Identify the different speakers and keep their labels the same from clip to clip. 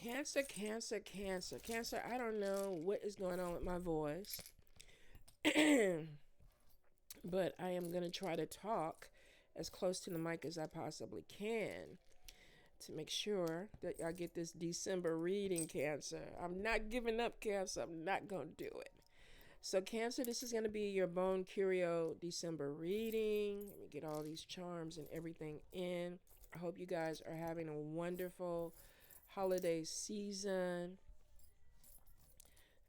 Speaker 1: Cancer, cancer, cancer, cancer. I don't know what is going on with my voice, but I am going to try to talk as close to the mic as I possibly can to make sure that I get this December reading, Cancer. I'm not giving up, Cancer. I'm not going to do it. So, Cancer, this is going to be your Bone Curio December reading. Let me get all these charms and everything in. I hope you guys are having a wonderful holiday season.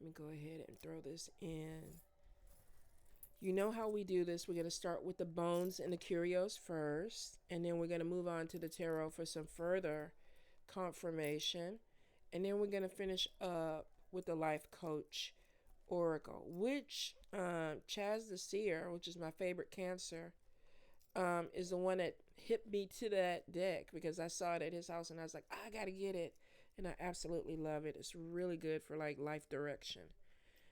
Speaker 1: Let me go ahead and throw this in. You know how we do this. We're going to start with the bones and the curios first, and then we're going to move on to the tarot for some further confirmation. And then we're going to finish up with the life coach oracle, which Chaz the Seer, which is my favorite Cancer, is the one that hit me to that deck because I saw it at his house and I was like, I got to get it. And I absolutely love it. It's really good for like life direction.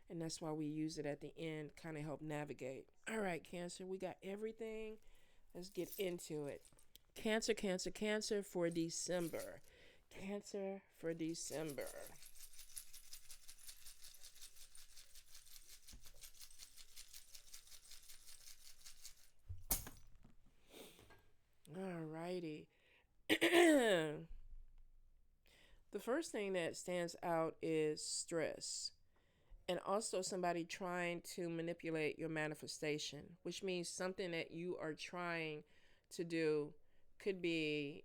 Speaker 1: And that's why we use it at the end, kind of help navigate. All right, Cancer, we got everything. Let's get into it. Cancer, Cancer, Cancer for December. Cancer for December. All righty. The first thing that stands out is stress. And also somebody trying to manipulate your manifestation, which means something that you are trying to do could be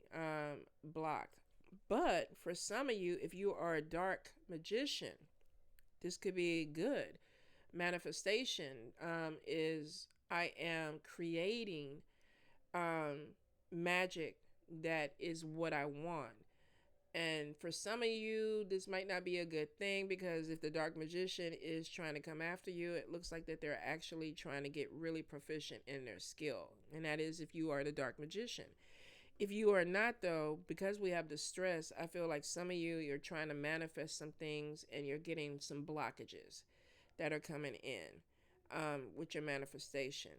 Speaker 1: blocked. But for some of you, if you are a dark magician, this could be good. Manifestation is I am creating magic that is what I want. And for some of you, this might not be a good thing because if the dark magician is trying to come after you, it looks like that they're actually trying to get really proficient in their skill. And that is if you are the dark magician. If you are not, though, because we have the stress, I feel like some of you, you're trying to manifest some things and you're getting some blockages that are coming in with your manifestation.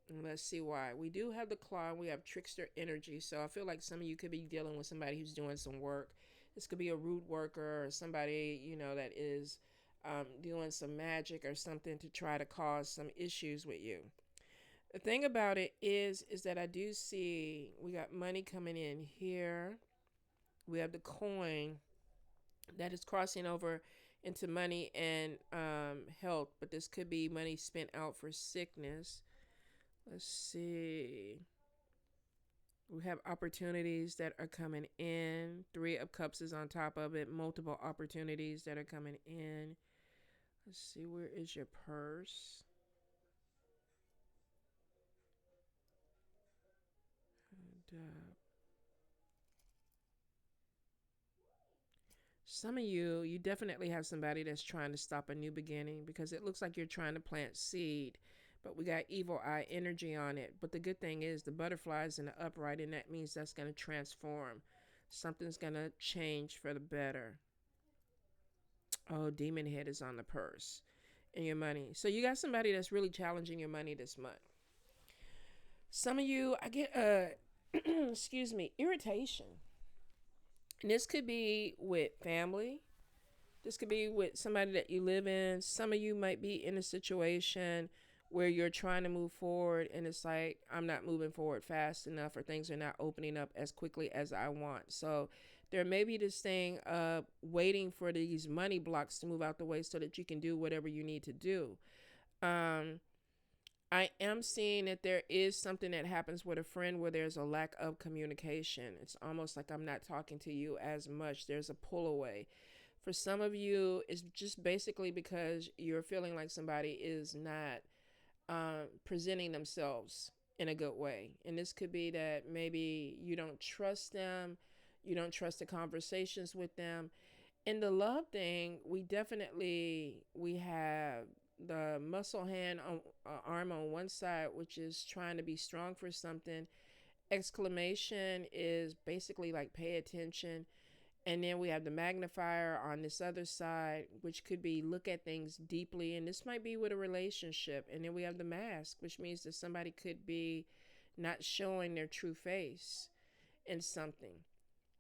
Speaker 1: And let's see why. We do have the claw. We have trickster energy. So I feel like some of you could be dealing with somebody who's doing some work. This could be a root worker or somebody, that is doing some magic or something to try to cause some issues with you. The thing about it is that I do see we got money coming in here. We have the coin that is crossing over into money and health, but this could be money spent out for sickness. Let's see. We have opportunities that are coming in. 3 of Cups is on top of it. Multiple opportunities that are coming in. Let's see. Where is your purse? And, some of you definitely have somebody that's trying to stop a new beginning because it looks like you're trying to plant seed. But we got evil eye energy on it. But the good thing is the butterfly's in the upright, and that means that's going to transform. Something's going to change for the better. Oh, demon head is on the purse and your money. So you got somebody that's really challenging your money this month. Some of you, I get excuse me, irritation. And this could be with family. This could be with somebody that you live in. Some of you might be in a situation where you're trying to move forward and it's like, I'm not moving forward fast enough or things are not opening up as quickly as I want. So there may be this thing of waiting for these money blocks to move out the way so that you can do whatever you need to do. I am seeing that there is something that happens with a friend where there's a lack of communication. It's almost like I'm not talking to you as much. There's a pull away. For some of you, it's just basically because you're feeling like somebody is not presenting themselves in a good way. And this could be that maybe you don't trust them, you don't trust the conversations with them. In the love thing, we have the muscle hand on arm on one side, which is trying to be strong for something. Exclamation is basically like pay attention. And then we have the magnifier on this other side, which could be look at things deeply. And this might be with a relationship. And then we have the mask, which means that somebody could be not showing their true face in something.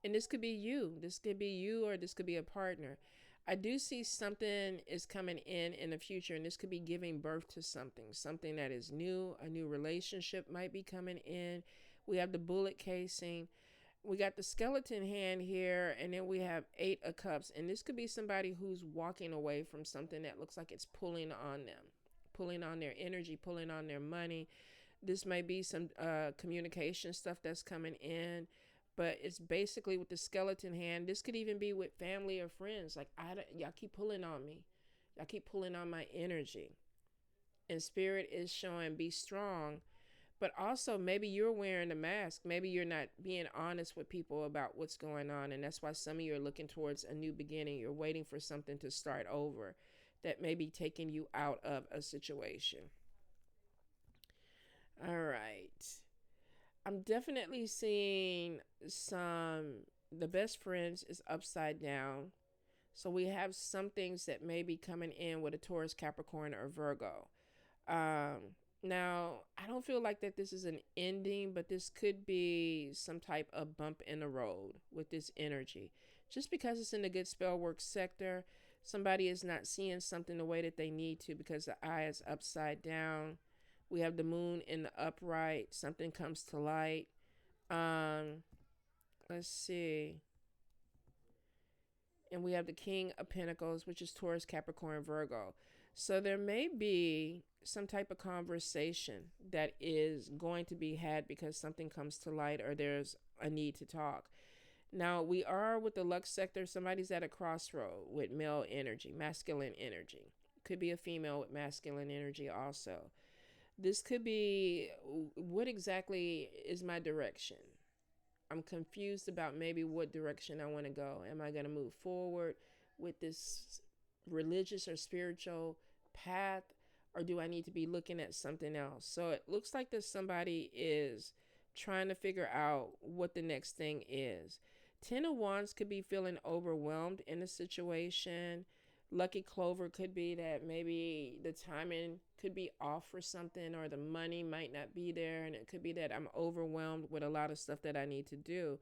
Speaker 1: And this could be you. This could be you, or this could be a partner. I do see something is coming in the future, and this could be giving birth to something that is new. A new relationship might be coming in. We have the bullet casing. We got the skeleton hand here, and then we have 8 of cups, and this could be somebody who's walking away from something that looks like it's pulling on them, pulling on their energy, pulling on their money. This might be some communication stuff that's coming in, but it's basically with the skeleton hand. This could even be with family or friends. Like, y'all keep pulling on me, y'all keep pulling on my energy, and spirit is showing be strong. But also, maybe you're wearing a mask. Maybe you're not being honest with people about what's going on. And that's why some of you are looking towards a new beginning. You're waiting for something to start over that may be taking you out of a situation. All right. I'm definitely seeing the best friends is upside down. So we have some things that may be coming in with a Taurus, Capricorn, or Virgo. Um, Now, I don't feel like that this is an ending, but this could be some type of bump in the road with this energy. Just because it's in the good spell work sector, somebody is not seeing something the way that they need to because the eye is upside down. We have the moon in the upright. Something comes to light. Um, let's see. And we have the King of Pentacles, which is Taurus, Capricorn, Virgo. So there may be some type of conversation that is going to be had because something comes to light or there's a need to talk. Now, we are with the Lux sector. Somebody's at a crossroad with male energy, masculine energy. Could be a female with masculine energy also. This could be, what exactly is my direction? I'm confused about maybe what direction I want to go. Am I going to move forward with this religious or spiritual path, or do I need to be looking at something else? So it looks like that somebody is trying to figure out what the next thing is. 10 of Wands could be feeling overwhelmed in a situation. Lucky Clover could be that maybe the timing could be off for something, or the money might not be there, and it could be that I'm overwhelmed with a lot of stuff that I need to do.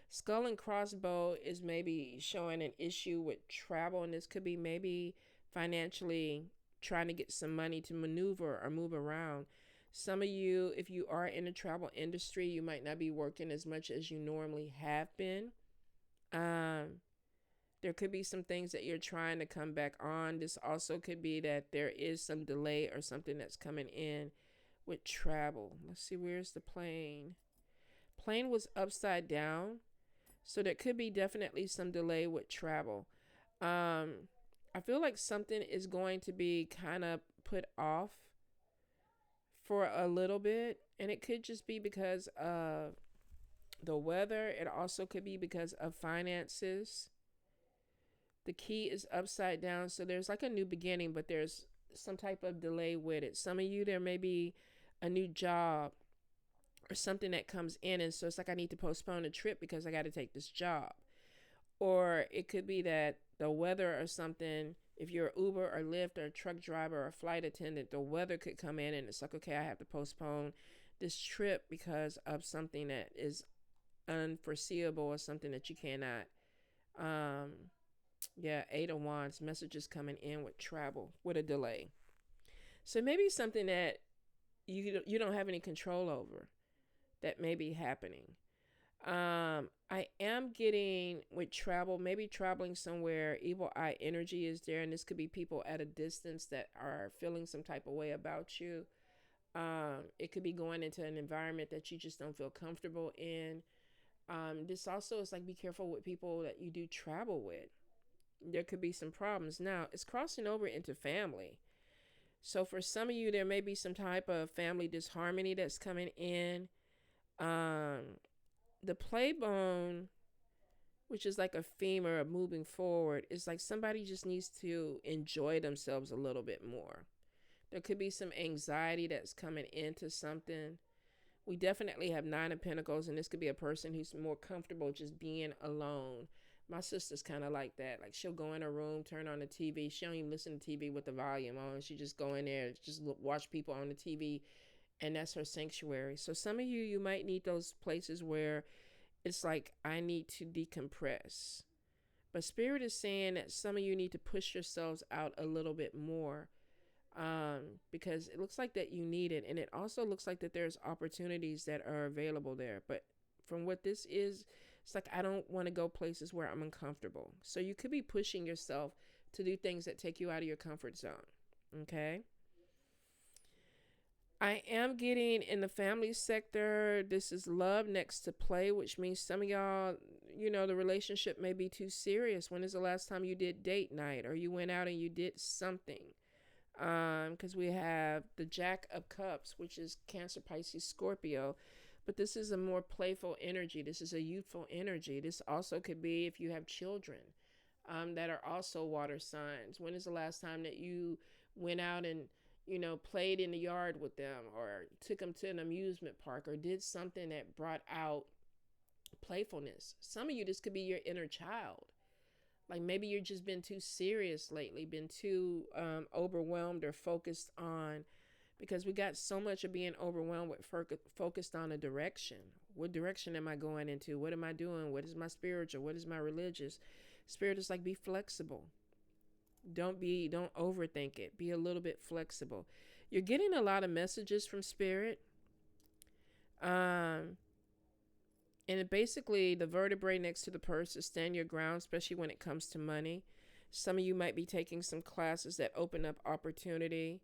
Speaker 1: Skull and Crossbow is maybe showing an issue with travel, and this could be maybe financially trying to get some money to maneuver or move around. Some of you, if you are in the travel industry, you might not be working as much as you normally have been. Um, there could be some things that you're trying to come back on. This also could be that there is some delay or something that's coming in with travel. Let's see, where's the plane? Plane was upside down. So there could be definitely some delay with travel. I feel like something is going to be kind of put off for a little bit. And it could just be because of the weather. It also could be because of finances. The key is upside down. So there's like a new beginning, but there's some type of delay with it. Some of you, there may be a new job or something that comes in. And so it's like, I need to postpone a trip because I got to take this job. Or it could be that the weather or something, if you're Uber or Lyft or a truck driver or a flight attendant, the weather could come in and it's like, okay, I have to postpone this trip because of something that is unforeseeable or something that you cannot. Yeah, 8 of Wands, messages coming in with travel, with a delay. So maybe something that you don't have any control over that may be happening. I am getting with travel, maybe traveling somewhere, evil eye energy is there, and this could be people at a distance that are feeling some type of way about you. It could be going into an environment that you just don't feel comfortable in. This also is like, be careful with people that you do travel with. There could be some problems. Now, it's crossing over into family. So for some of you, there may be some type of family disharmony that's coming in. The play bone, which is like a femur of moving forward, is like somebody just needs to enjoy themselves a little bit more. There could be some anxiety that's coming into something. We definitely have 9 of Pentacles, and this could be a person who's more comfortable just being alone. My sister's kind of like that. Like, she'll go in her room, turn on the TV. She don't even listen to TV with the volume on. She just go in there, just watch people on the TV, and that's her sanctuary. So some of you might need those places where it's like I need to decompress. But Spirit is saying that some of you need to push yourselves out a little bit more, because it looks like that you need it. And it also looks like that there's opportunities that are available there. But from what this is, it's like I don't want to go places where I'm uncomfortable. So you could be pushing yourself to do things that take you out of your comfort zone. Okay. I am getting in the family sector. This is love next to play, which means some of y'all, the relationship may be too serious. When is the last time you did date night or you went out and you did something? Because we have the Jack of Cups, which is Cancer, Pisces, Scorpio. But this is a more playful energy. This is a youthful energy. This also could be if you have children that are also water signs. When is the last time that you went out and played in the yard with them or took them to an amusement park or did something that brought out playfulness? Some of you, this could be your inner child. Like maybe you've just been too serious lately, been too overwhelmed or focused on, because we got so much of being overwhelmed with focused on a direction. What direction am I going into? What am I doing? What is my spiritual? What is my religious? Spirit is like, be flexible. Don't overthink it. Be a little bit flexible. You're getting a lot of messages from Spirit. And basically the vertebrae next to the purse is stand your ground, especially when it comes to money. Some of you might be taking some classes that open up opportunity.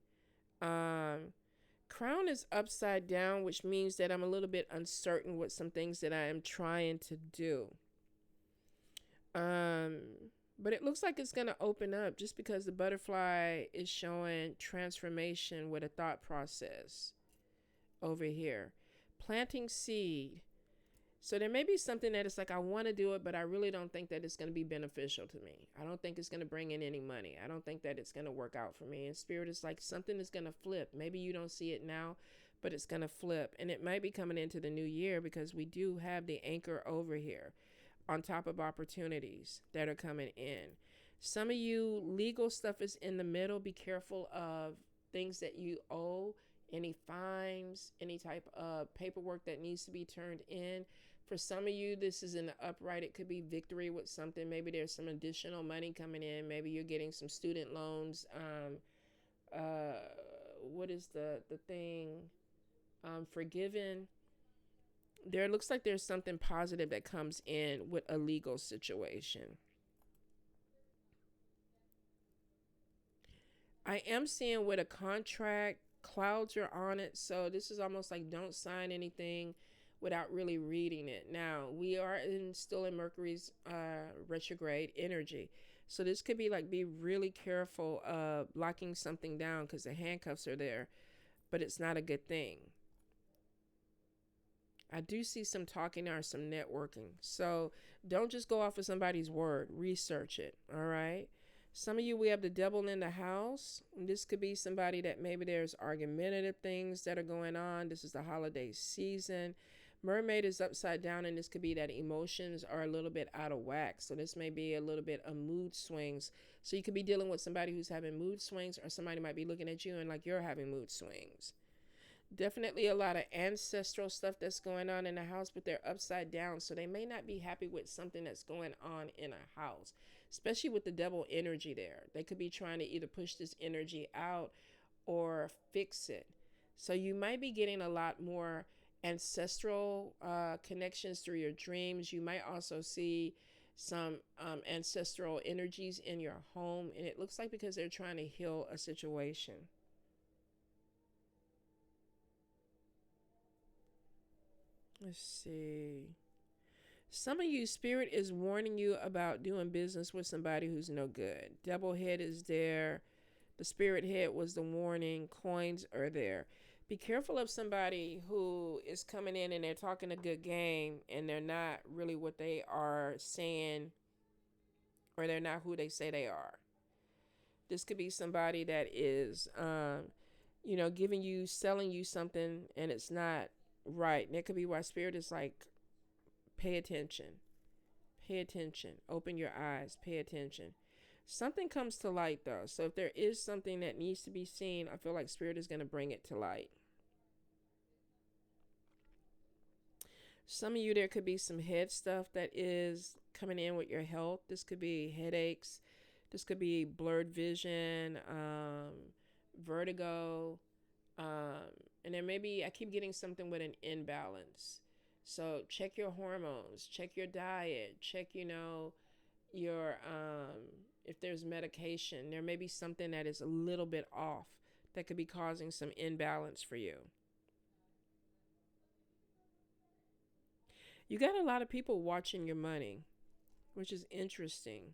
Speaker 1: Crown is upside down, which means that I'm a little bit uncertain with some things that I am trying to do. But it looks like it's going to open up just because the butterfly is showing transformation with a thought process over here. Planting seed. So there may be something that it's like, I want to do it, but I really don't think that it's going to be beneficial to me. I don't think it's going to bring in any money. I don't think that it's going to work out for me. And Spirit is like, something is going to flip. Maybe you don't see it now, but it's going to flip. And it might be coming into the new year because we do have the anchor over here on top of opportunities that are coming in. Some of you, legal stuff is in the middle. Be careful of things that you owe, any fines, any type of paperwork that needs to be turned in. For some of you, this is in the upright. It could be victory with something. Maybe there's some additional money coming in. Maybe you're getting some student loans. What is the thing? Forgiven. There looks like there's something positive that comes in with a legal situation. I am seeing with a contract, clouds are on it. So this is almost like don't sign anything without really reading it. Now, we are still in Mercury's retrograde energy. So this could be like, be really careful of locking something down because the handcuffs are there, but it's not a good thing. I do see some talking or some networking. So don't just go off of somebody's word. Research it. All right. Some of you, we have the devil in the house. This could be somebody that maybe there's argumentative things that are going on. This is the holiday season. Mermaid is upside down, and this could be that emotions are a little bit out of whack. So this may be a little bit of mood swings. So you could be dealing with somebody who's having mood swings, or somebody might be looking at you and like you're having mood swings. Definitely a lot of ancestral stuff that's going on in the house, but they're upside down. So they may not be happy with something that's going on in a house, especially with the devil energy there. They could be trying to either push this energy out or fix it. So you might be getting a lot more ancestral connections through your dreams. You might also see some ancestral energies in your home. And it looks like because they're trying to heal a situation. Let's see. Some of you, Spirit is warning you about doing business with somebody who's no good. Double head is there. The Spirit head was the warning. Coins are there. Be careful of somebody who is coming in and they're talking a good game and they're not really what they are saying, or they're not who they say they are. This could be somebody that is, giving you, selling you something and it's not right. And it could be why Spirit is like, pay attention. Pay attention. Open your eyes. Pay attention. Something comes to light though. So if there is something that needs to be seen, I feel like Spirit is going to bring it to light. Some of you, there could be some head stuff that is coming in with your health. This could be headaches. This could be blurred vision, vertigo, um, and then maybe I keep getting something with an imbalance. So check your hormones, check your diet, check, your if there's medication. There may be something that is a little bit off that could be causing some imbalance for you. You got a lot of people watching your money, which is interesting.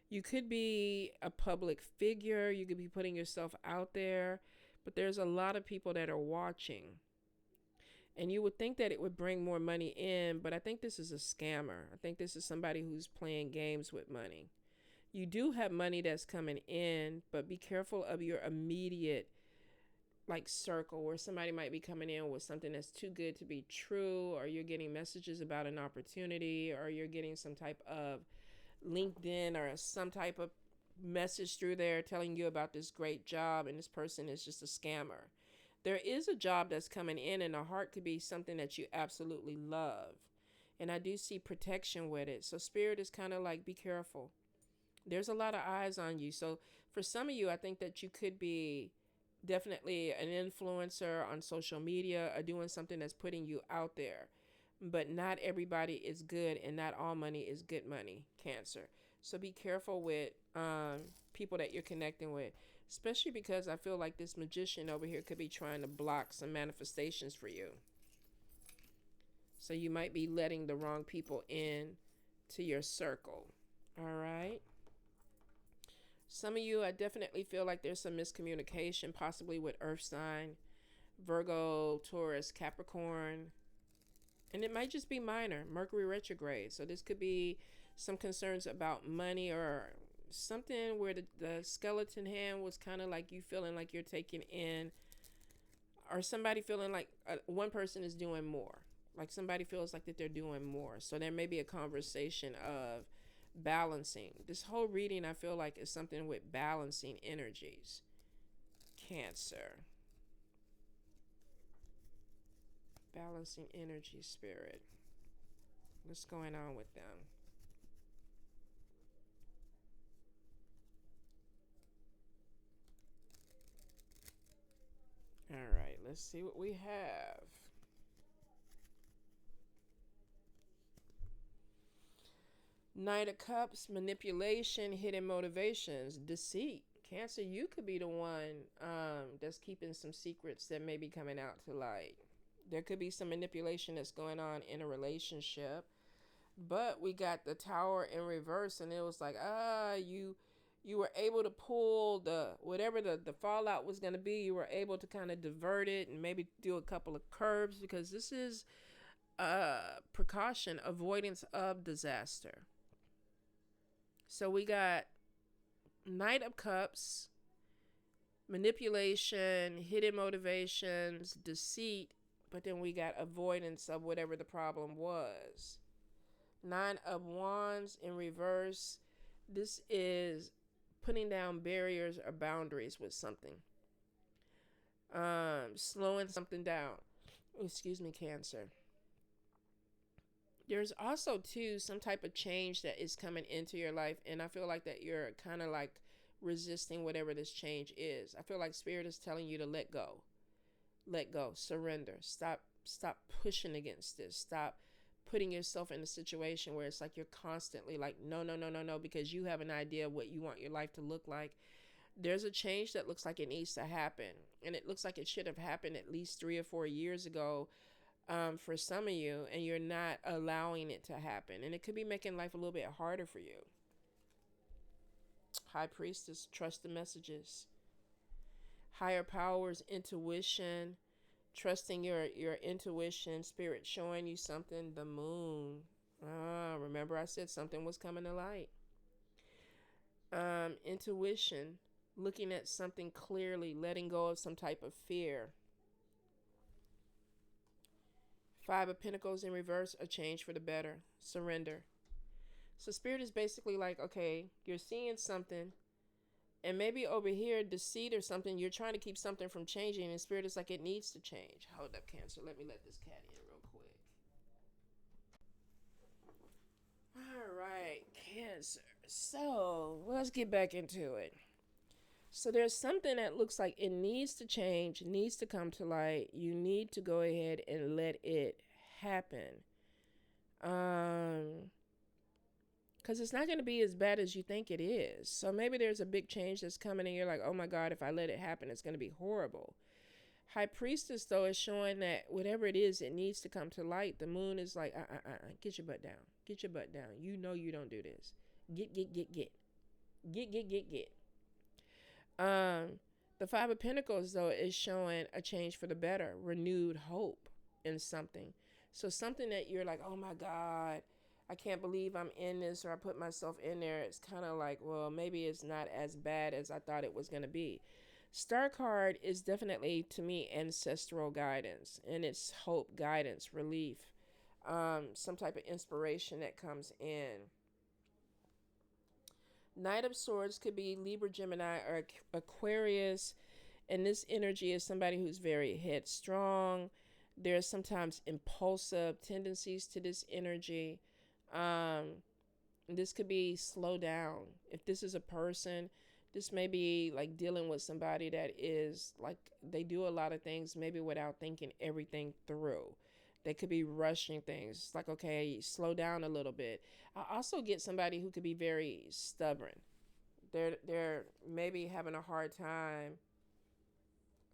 Speaker 1: You could be a public figure, you could be putting yourself out there, but there's a lot of people that are watching. And you would think that it would bring more money in, but I think this is a scammer. I think this is somebody who's playing games with money. You do have money that's coming in, but be careful of your immediate like circle, where somebody might be coming in with something that's too good to be true, or you're getting messages about an opportunity, or you're getting some type of LinkedIn or some type of message through there telling you about this great job, and this person is just a scammer. There is a job that's coming in, and the heart could be something that you absolutely love. And I do see protection with it. So spirit is kind of like, be careful. There's a lot of eyes on you. So for some of you, I think that you could be definitely an influencer on social media or doing something that's putting you out there. But not everybody is good, and not all money is good money, Cancer. So be careful with people that you're connecting with, especially because I feel like this magician over here could be trying to block some manifestations for you. So you might be letting the wrong people in to your circle. All right. Some of you, I definitely feel like there's some miscommunication, possibly with Earth sign, Virgo, Taurus, Capricorn. And it might just be minor, Mercury retrograde. So this could be some concerns about money, or something where the skeleton hand was kind of like you feeling like you're taking in, or somebody feeling like one person is doing more. Like somebody feels like that they're doing more. So there may be a conversation of balancing. This whole reading, I feel like, is something with balancing energies. Cancer. Balancing energy, spirit. What's going on with them? All right, let's see what we have. Knight of Cups, manipulation, hidden motivations, deceit. Cancer, you could be the one that's keeping some secrets that may be coming out to light. There could be some manipulation that's going on in a relationship. But we got the Tower in reverse, and it was like, you were able to pull the whatever the fallout was going to be. You were able to kind of divert it and maybe do a couple of curves, because this is precaution, avoidance of disaster. So we got Knight of Cups, manipulation, hidden motivations, deceit, but then we got avoidance of whatever the problem was. Nine of Wands in reverse. This is putting down barriers or boundaries with something. Slowing something down. Excuse me, Cancer. There's also too some type of change that is coming into your life, and I feel like that you're kind of like resisting whatever this change is. I feel like spirit is telling you to let go. Let go, surrender. Stop pushing against this. Stop putting yourself in a situation where it's like you're constantly like, no, no, no, no, no, because you have an idea of what you want your life to look like. There's a change that looks like it needs to happen, and it looks like it should have happened at least 3 or 4 years ago, for some of you, and you're not allowing it to happen, and it could be making life a little bit harder for you. High Priestess, trust the messages. Higher powers, intuition, trusting your intuition, spirit showing you something. The Moon. Remember I said something was coming to light. Intuition, looking at something clearly, letting go of some type of fear. Five of Pentacles in reverse, a change for the better, surrender. So spirit is basically like, okay, you're seeing something, and maybe over here, deceit or something, you're trying to keep something from changing, and spirit is like, it needs to change. Hold up, Cancer. Let me let this cat in real quick. Yes. So let's get back into it. So there's something that looks like it needs to change, needs to come to light. You need to go ahead and let it happen. Um, because it's not going to be as bad as you think it is. So maybe there's a big change that's coming, and you're like, oh my God, if I let it happen, it's going to be horrible. High Priestess, though, is showing that whatever it is, it needs to come to light. The moon is like, get your butt down. Get your butt down. You know you don't do this. Get, get, get, get. Get, get, get, get. Um, the Five of Pentacles, though, is showing a change for the better, renewed hope in something. So something that you're like, oh my God, I can't believe I'm in this, or I put myself in there. It's kind of like, well, maybe it's not as bad as I thought it was going to be. Star card is definitely, to me, ancestral guidance, and it's hope, guidance, relief, some type of inspiration that comes in. Knight of Swords could be Libra, Gemini, or Aquarius, and this energy is somebody who's very headstrong. There's sometimes impulsive tendencies to this energy. This could be slow down. If this is a person, this may be like dealing with somebody that is like, they do a lot of things maybe without thinking everything through. They could be rushing things. It's like, okay, slow down a little bit. I also get somebody who could be very stubborn. They're maybe having a hard time.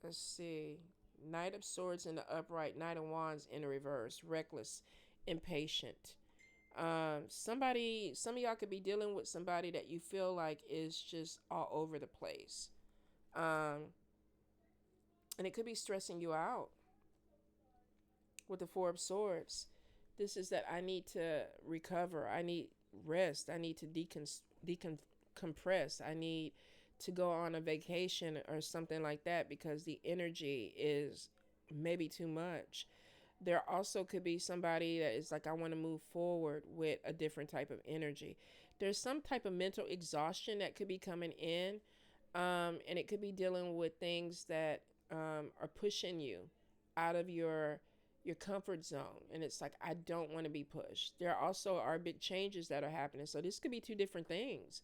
Speaker 1: Let's see. Knight of Swords in the upright, Knight of Wands in the reverse, reckless, impatient. Some of y'all could be dealing with somebody that you feel like is just all over the place. And it could be stressing you out. With the Four of Swords, this is that I need to recover. I need rest. I need to decompress. I need to go on a vacation or something like that because the energy is maybe too much. There also could be somebody that is like, I want to move forward with a different type of energy. There's some type of mental exhaustion that could be coming in, and it could be dealing with things that are pushing you out of your comfort zone, and it's like, I don't want to be pushed. There also are big changes that are happening, so this could be two different things.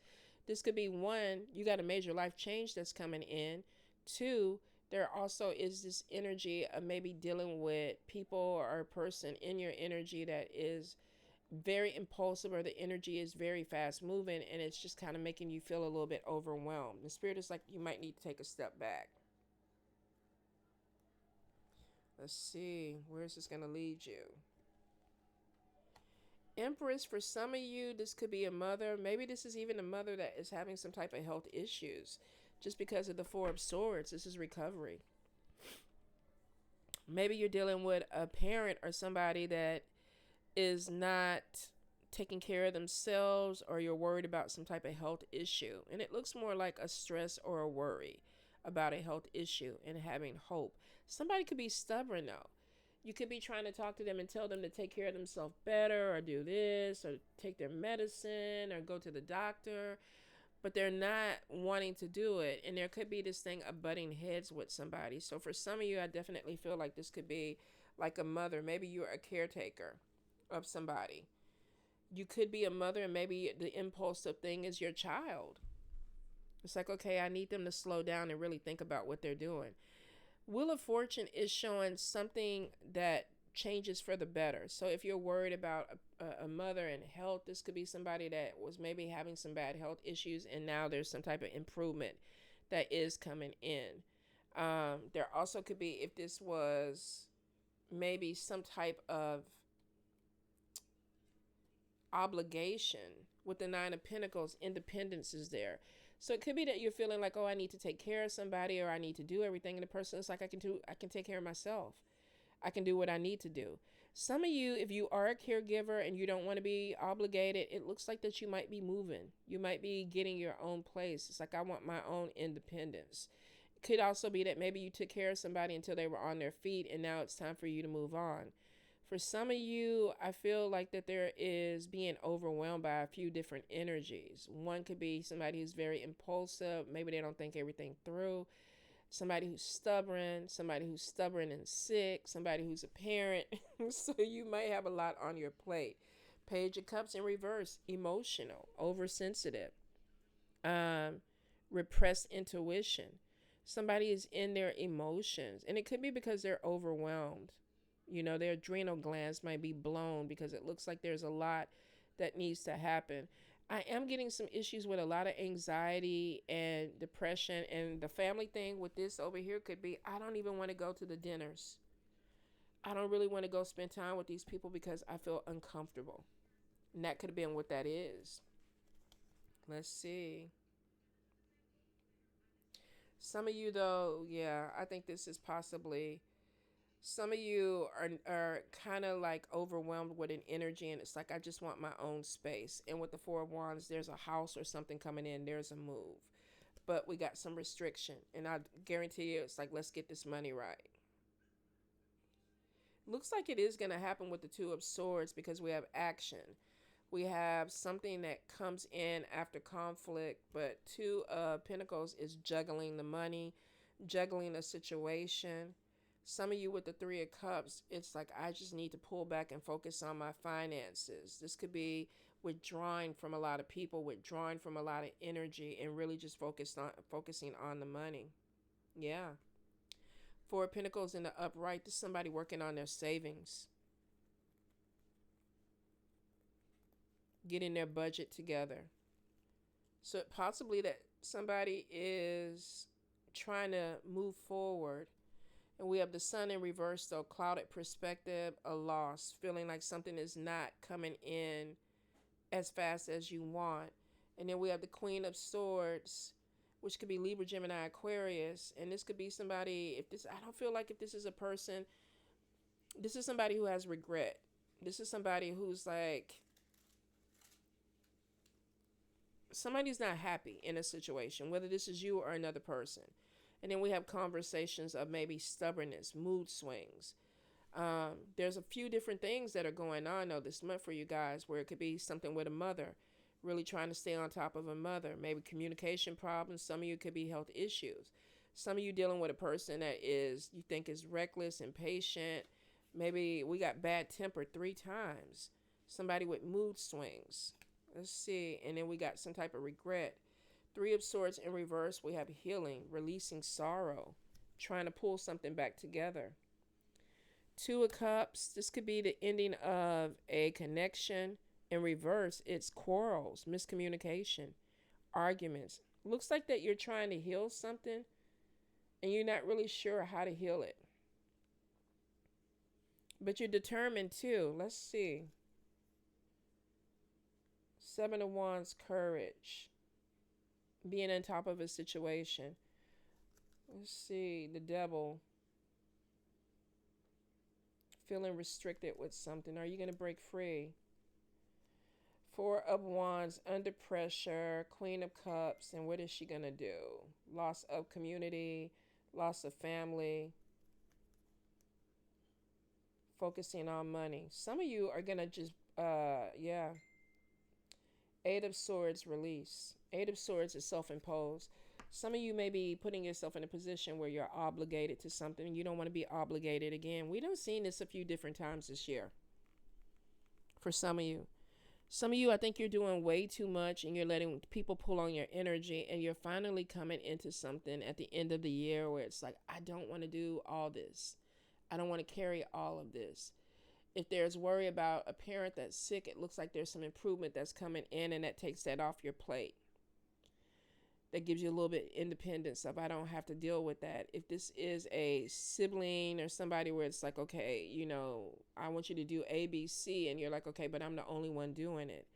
Speaker 1: This could be, one, you got a major life change that's coming in. Two, there also is this energy of maybe dealing with people or a person in your energy that is very impulsive, or the energy is very fast moving, and it's just kind of making you feel a little bit overwhelmed. The spirit is like, you might need to take a step back. Let's see, where's this going to lead you? Empress, for some of you, this could be a mother. Maybe this is even a mother that is having some type of health issues. Just because of the Four of Swords, this is recovery. Maybe you're dealing with a parent or somebody that is not taking care of themselves, or you're worried about some type of health issue. And it looks more like a stress or a worry about a health issue and having hope. Somebody could be stubborn though. You could be trying to talk to them and tell them to take care of themselves better, or do this, or take their medicine, or go to the doctor, but they're not wanting to do it. And there could be this thing of butting heads with somebody. So for some of you, I definitely feel like this could be like a mother. Maybe you're a caretaker of somebody. You could be a mother, and maybe the impulsive thing is your child. It's like, okay, I need them to slow down and really think about what they're doing. Wheel of Fortune is showing something that changes for the better. So if you're worried about a mother and health, this could be somebody that was maybe having some bad health issues, and now there's some type of improvement that is coming in. There also could be, if this was maybe some type of obligation with the Nine of Pentacles, independence is there. So it could be that you're feeling like, oh, I need to take care of somebody, or I need to do everything. And the person is like, I can take care of myself. I can do what I need to do. Some of you, if you are a caregiver and you don't want to be obligated, it looks like that you might be moving. You might be getting your own place. It's like, I want my own independence. It could also be that maybe you took care of somebody until they were on their feet, and now it's time for you to move on. For some of you, I feel like that there is being overwhelmed by a few different energies. One could be somebody who's very impulsive. Maybe they don't think everything through. Somebody who's stubborn and sick, somebody who's a parent. So you might have a lot on your plate. Page of Cups in reverse, emotional, oversensitive, um, repressed intuition. Somebody is in their emotions, and it could be because they're overwhelmed. You know, their adrenal glands might be blown because it looks like there's a lot that needs to happen. I am getting some issues with a lot of anxiety and depression, and the family thing with this over here could be I don't even want to go to the dinners. I don't really want to go spend time with these people because I feel uncomfortable. And that could have been what that is. Let's see. Some of you, though, yeah, I think this is possibly some of you are kind of like overwhelmed with an energy, and it's like I just want my own space. And with the Four of Wands, there's a house or something coming in, there's a move, but we got some restriction, and I guarantee you it's like let's get this money right. Looks like it is going to happen with the Two of Swords because we have action. We have something that comes in after conflict, but Two of Pentacles is juggling the money, juggling a situation. Some of you with the Three of Cups, it's like I just need to pull back and focus on my finances. This could be withdrawing from a lot of people, withdrawing from a lot of energy, and really just focusing on the money. Yeah. Four of Pentacles in the upright. This is somebody working on their savings, getting their budget together. So possibly that somebody is trying to move forward. And we have the Sun in reverse, though, clouded perspective, a loss, feeling like something is not coming in as fast as you want. And then we have the Queen of Swords, which could be Libra, Gemini, Aquarius. And this could be somebody, I don't feel like if this is a person, this is somebody who has regret. This is somebody who's like, somebody's not happy in a situation, whether this is you or another person. And then we have conversations of maybe stubbornness, mood swings. There's a few different things that are going on, though, this month for you guys, where it could be something with a mother, really trying to stay on top of a mother, maybe communication problems. Some of you could be health issues. Some of you dealing with a person that you think is reckless, impatient. Maybe we got bad temper 3 times. Somebody with mood swings. Let's see. And then we got some type of regret. Three of Swords in reverse. We have healing, releasing sorrow, trying to pull something back together. Two of Cups. This could be the ending of a connection. In reverse, it's quarrels, miscommunication, arguments. Looks like that you're trying to heal something and you're not really sure how to heal it. But you're determined too. Let's see. Seven of Wands, courage. Being on top of a situation. Let's see. The Devil. Feeling restricted with something. Are you going to break free? Four of Wands, under pressure. Queen of Cups. And what is she going to do? Loss of community. Loss of family. Focusing on money. Some of you are going to just, Eight of Swords, release. Eight of Swords is self-imposed. Some of you may be putting yourself in a position where you're obligated to something. You don't want to be obligated again. We done seen this a few different times this year. For some of you. Some of you, I think you're doing way too much and you're letting people pull on your energy, and you're finally coming into something at the end of the year where it's like, I don't want to do all this. I don't want to carry all of this. If there's worry about a parent that's sick, it looks like there's some improvement that's coming in, and that takes that off your plate. That gives you a little bit of independence of, I don't have to deal with that. If this is a sibling or somebody where it's like, okay, I want you to do A, B, C, and you're like, okay, but I'm the only one doing it.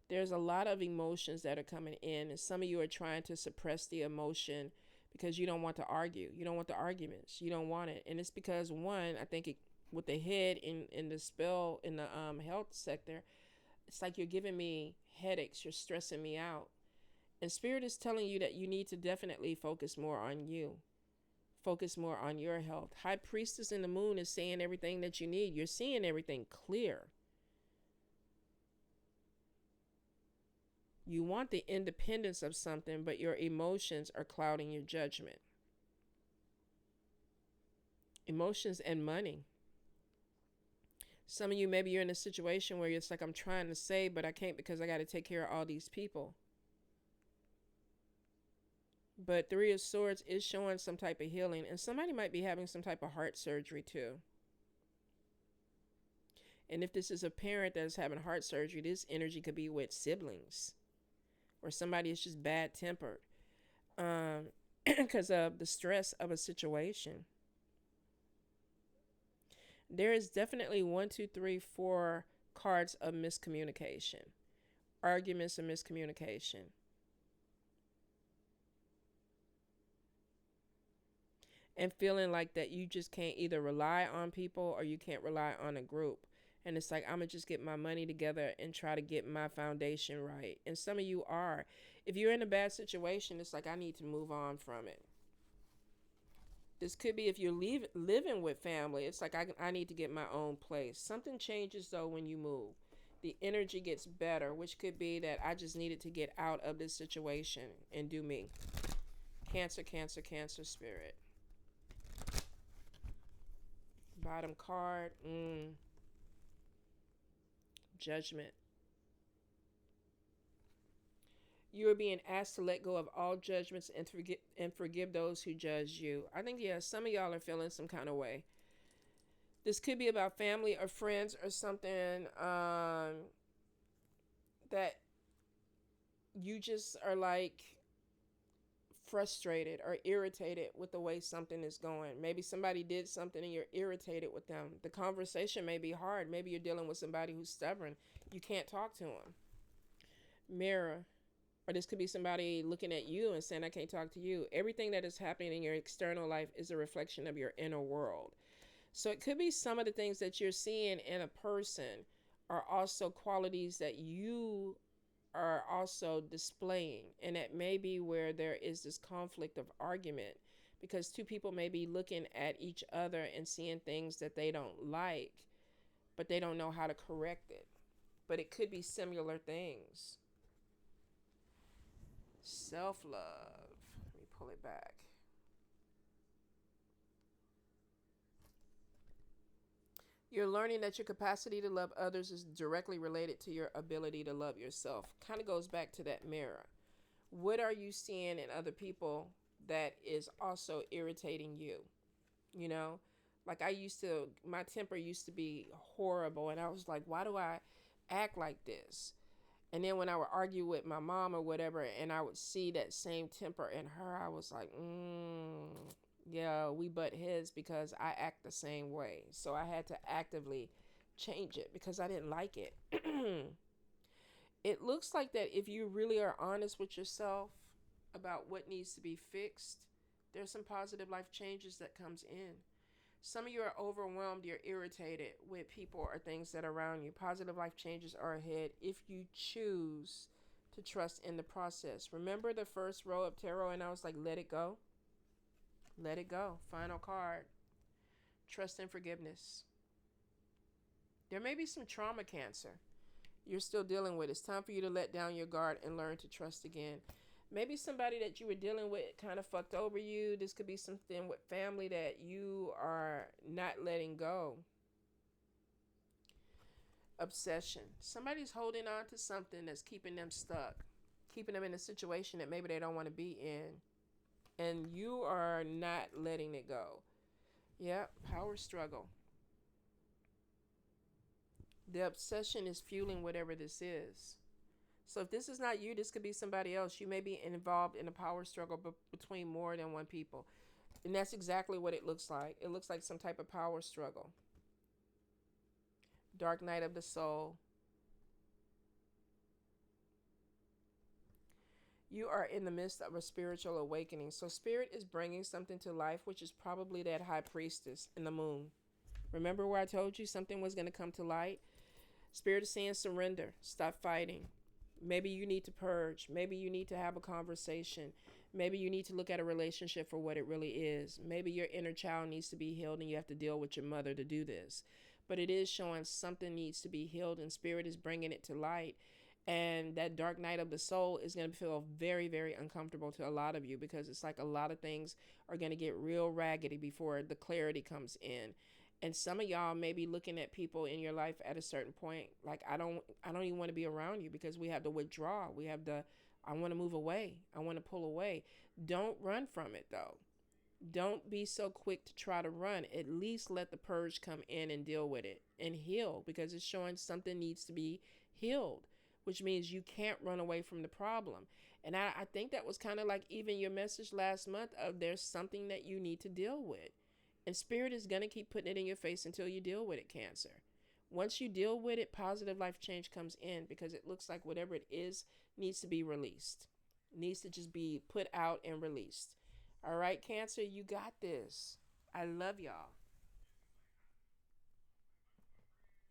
Speaker 1: There's a lot of emotions that are coming in, and some of you are trying to suppress the emotion because you don't want to argue. You don't want the arguments. You don't want it. And it's because, one, I think with the head in the spell in the health sector, it's like you're giving me headaches. You're stressing me out. And Spirit is telling you that you need to definitely focus more on you. Focus more on your health. High Priestess in the Moon is saying everything that you need. You're seeing everything clear. You want the independence of something, but your emotions are clouding your judgment. Emotions and money. Some of you, maybe you're in a situation where it's like, I'm trying to save, but I can't because I got to take care of all these people. But Three of Swords is showing some type of healing, and somebody might be having some type of heart surgery too. And if this is a parent that is having heart surgery, this energy could be with siblings, or somebody is just bad tempered because of the stress of a situation. There is definitely one, two, three, four cards of miscommunication, arguments and miscommunication. And feeling like that you just can't either rely on people or you can't rely on a group. And it's like, I'm going to just get my money together and try to get my foundation right. And some of you are. If you're in a bad situation, it's like, I need to move on from it. This could be if you're living with family. It's like, I need to get my own place. Something changes, though, when you move. The energy gets better, which could be that I just needed to get out of this situation and do me. Cancer, Cancer, Cancer spirit. Bottom card. Judgment. You are being asked to let go of all judgments and forgive those who judge you. I think, yeah, some of y'all are feeling some kind of way. This could be about family or friends or something that you just are like frustrated or irritated with the way something is going. Maybe somebody did something and you're irritated with them. The conversation may be hard. Maybe you're dealing with somebody who's stubborn. You can't talk to them. Mirror. Or this could be somebody looking at you and saying, I can't talk to you. Everything that is happening in your external life is a reflection of your inner world. So it could be some of the things that you're seeing in a person are also qualities that you are also displaying. And that may be where there is this conflict of argument, because two people may be looking at each other and seeing things that they don't like, but they don't know how to correct it. But it could be similar things. Self-love. Let me pull it back. You're learning that your capacity to love others is directly related to your ability to love yourself. Kind of goes back to that mirror. What are you seeing in other people that is also irritating you? You know, like my temper used to be horrible, and I was like, why do I act like this? And then when I would argue with my mom or whatever, and I would see that same temper in her, I was like, yeah, we butt heads because I act the same way. So I had to actively change it because I didn't like it. It looks like that if you really are honest with yourself about what needs to be fixed, there's some positive life changes that comes in. Some of you are overwhelmed, you're irritated with people or things that are around you. Positive life changes are ahead if you choose to trust in the process. Remember the first row of tarot, and I was like, let it go. Let it go. Final card. Trust and forgiveness. There may be some trauma, Cancer, you're still dealing with. It's time for you to let down your guard and learn to trust again. Maybe somebody that you were dealing with kind of fucked over you. This could be something with family that you are not letting go. Obsession. Somebody's holding on to something that's keeping them stuck, keeping them in a situation that maybe they don't want to be in. And you are not letting it go. Yep, power struggle. The obsession is fueling whatever this is. So if this is not you, this could be somebody else. You may be involved in a power struggle between more than one people. And that's exactly what it looks like. It looks like some type of power struggle. Dark night of the soul. You are in the midst of a spiritual awakening. So spirit is bringing something to life, which is probably that high priestess in the moon. Remember where I told you something was going to come to light? Spirit is saying surrender. Stop fighting. Maybe you need to purge. Maybe you need to have a conversation. Maybe you need to look at a relationship for what it really is. Maybe your inner child needs to be healed and you have to deal with your mother to do this. But it is showing something needs to be healed and spirit is bringing it to light. And that dark night of the soul is going to feel very, very uncomfortable to a lot of you, because it's like a lot of things are going to get real raggedy before the clarity comes in. And some of y'all may be looking at people in your life at a certain point like, I don't even want to be around you, because we have to withdraw. We have to, I want to move away. I want to pull away. Don't run from it though. Don't be so quick to try to run. At least let the purge come in and deal with it and heal, because it's showing something needs to be healed, which means you can't run away from the problem. And I think that was kind of like even your message last month of there's something that you need to deal with. And spirit is going to keep putting it in your face until you deal with it, Cancer. Once you deal with it, positive life change comes in, because it looks like whatever it is needs to be released. Needs to just be put out and released. All right, Cancer, you got this. I love y'all.